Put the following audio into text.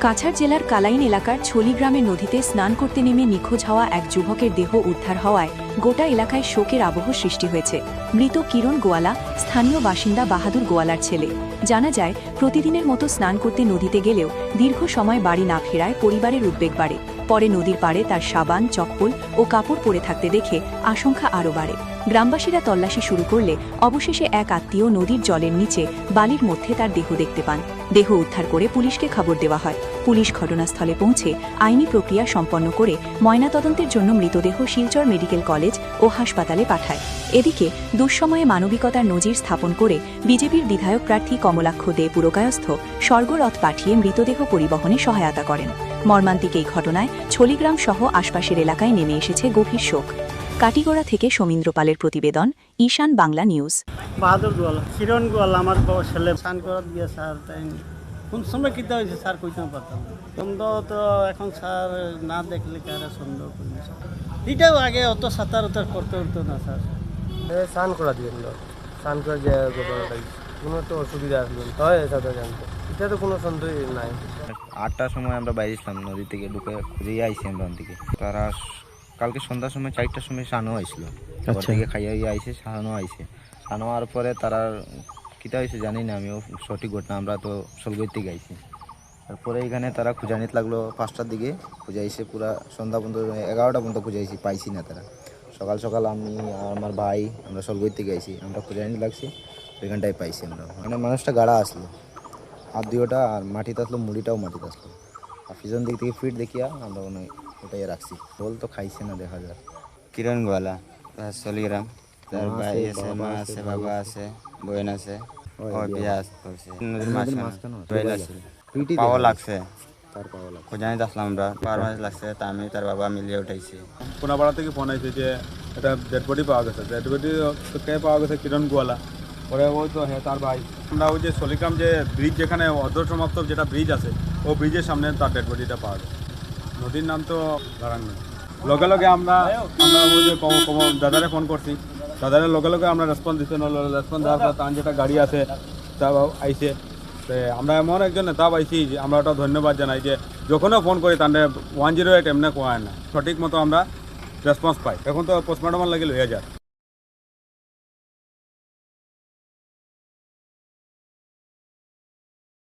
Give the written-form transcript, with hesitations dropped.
কাছাড় জেলার কালাইন এলাকার ছলি গ্রামের নদীতে স্নান করতে নেমে নিখোঁজ হওয়া এক যুবকের দেহ উদ্ধার হওয়ায় গোটা এলাকায় শোকের আবহ সৃষ্টি হয়েছে। মৃত কিরণ গোয়ালা স্থানীয় বাসিন্দা বাহাদুর গোয়ালার ছেলে। জানা যায়, প্রতিদিনের মতো স্নান করতে নদীতে গেলেও দীর্ঘ সময় বাড়ি না ফেরায় পরিবারের উদ্বেগ বাড়ে। পরে নদীর পাড়ে তার সাবান, চপ্পল ও কাপড় পরে থাকতে দেখে আশঙ্কা আরও বাড়ে। গ্রামবাসীরা তল্লাশি শুরু করলে অবশেষে এক আত্মীয় নদীর জলের নিচে বালির মধ্যে তার দেহ দেখতে পান। দেহ উদ্ধার করে পুলিশকে খবর দেওয়া হয়। পুলিশ ঘটনাস্থলে পৌঁছে আইনি প্রক্রিয়া সম্পন্ন করে ময়নাতদন্তের জন্য মৃতদেহ শিলচর মেডিকেল কলেজ ও হাসপাতালে পাঠায়। এদিকে দুঃসময়ে মানবিকতার নজির স্থাপন করে বিজেপির বিধায়ক প্রার্থী কমলাক্ষ দে পুরকায়স্থ স্বর্গরথ পাঠিয়ে মৃতদেহ পরিবহনে সহায়তা করেন। মর্মান্তিক এই ঘটনায় ছলিগ্রাম সহ আশপাশের এলাকায় নেমে এসেছে গভীর শোক। কাটিগড়া থেকে সমীন্দ্র পালের প্রতিবেদন, ঈশান বাংলা নিউজ। বাহাদুর গোয়ালা, কিরণ গোয়ালা আমার ছেলে স্নান করার দিয়ে স্যার, তাই কোন সময় কীটা হয়েছে স্যার কইতে পারতাম। সন্দেহ তো এখন স্যার না দেখলে কারা সন্দেহ করি স্যার। এটাও আগে অত সাঁতার করতে হতো না স্যার। স্নান করা দিয়ে স্নান করে যে কোনো তো অসুবিধা আসলো হয় সাঁতার জানতো, এটা তো কোনো সন্দেহই নাই। 8টার সময় আমরা বাইরে ছিলাম, নদী থেকে ঢুকে খুঁজেই আইসি আমরা থেকে। তারা কালকে সন্ধ্যার সময় 4টার সময় সানো আইছিল, ঘর থেকে খাইয়া আইসে, সানো আইসে। সানো হওয়ার পরে তারা কীটা হয়েছে জানি না, আমিও সঠিক ঘটনা, আমরা তো সলগৈর থেকে আইসি। তারপরে এখানে তারা খুঁজানিতে লাগলো 5টার দিকে, খুঁজাইছে পুরা সন্ধ্যা পর্যন্ত, 11টা পর্যন্ত খুঁজাইছি, পাইছি না তারা। সকাল সকাল আমি আর আমার ভাই আমরা সলগৈর থেকে আইসি, আমরা খুঁজানিতে লাগছি, ওইখানটায় পাইছি আমরা। মানে মানুষটা গাড়া আসলো, হাত দুইটা আর মাটিতে আসলো, মুড়িটাও মাটিতে আসলো। আর পিছন দিক থেকে ফিট দেখিয়া আমরা মনে ওটাই রাখছি। বল তো খাইছে না, দেখা যায়। কিরণ গোয়ালা, ছলিগ্রাম। তার ভাই আছে, মা আছে, বাবা আছে, বোন আছে, বিয়া করছে। নদীর মাঝখানে পাওয়া লাগছে, খোঁজানিতে আসলাম আমরা, 12 মাস লাগছে। তা আমি তার বাবা মিলিয়ে উঠাইছি। কোনাপাড়া থেকে ফোন আইছে যে একটা ডেড বডি পাওয়া গেছে। ডেড বডি কে পাওয়া গেছে? কিরণ গোয়ালা। পরে ওই তো হ্যাঁ তার ভাই। আমরা ওই যে ছলিগ্রাম যে ব্রিজ, যেখানে অর্ধসমাপ্ত যেটা ব্রিজ আছে, ও ব্রিজের সামনে তার ডেড বডিটা পাওয়া গেছে। নদীর নাম তো লারাঙ্গি। লগে লগে আমরা ওই যে দাদারে ফোন করছি, দাদারে লগে লগে আমরা রেসপন্স দিতে, রেসপন্স দেওয়ার পর তার যেটা গাড়ি আছে তা আইসে। আমরা এমন একজন নেতা পাইছি যে আমরা ওটা ধন্যবাদ জানাই, যে যখনও ফোন করি তাহলে 108 এমনি কোয়া না, সঠিক মতো আমরা রেসপন্স পাই। এখন তো পোস্টমর্টমের লাগে লইয়া যায়।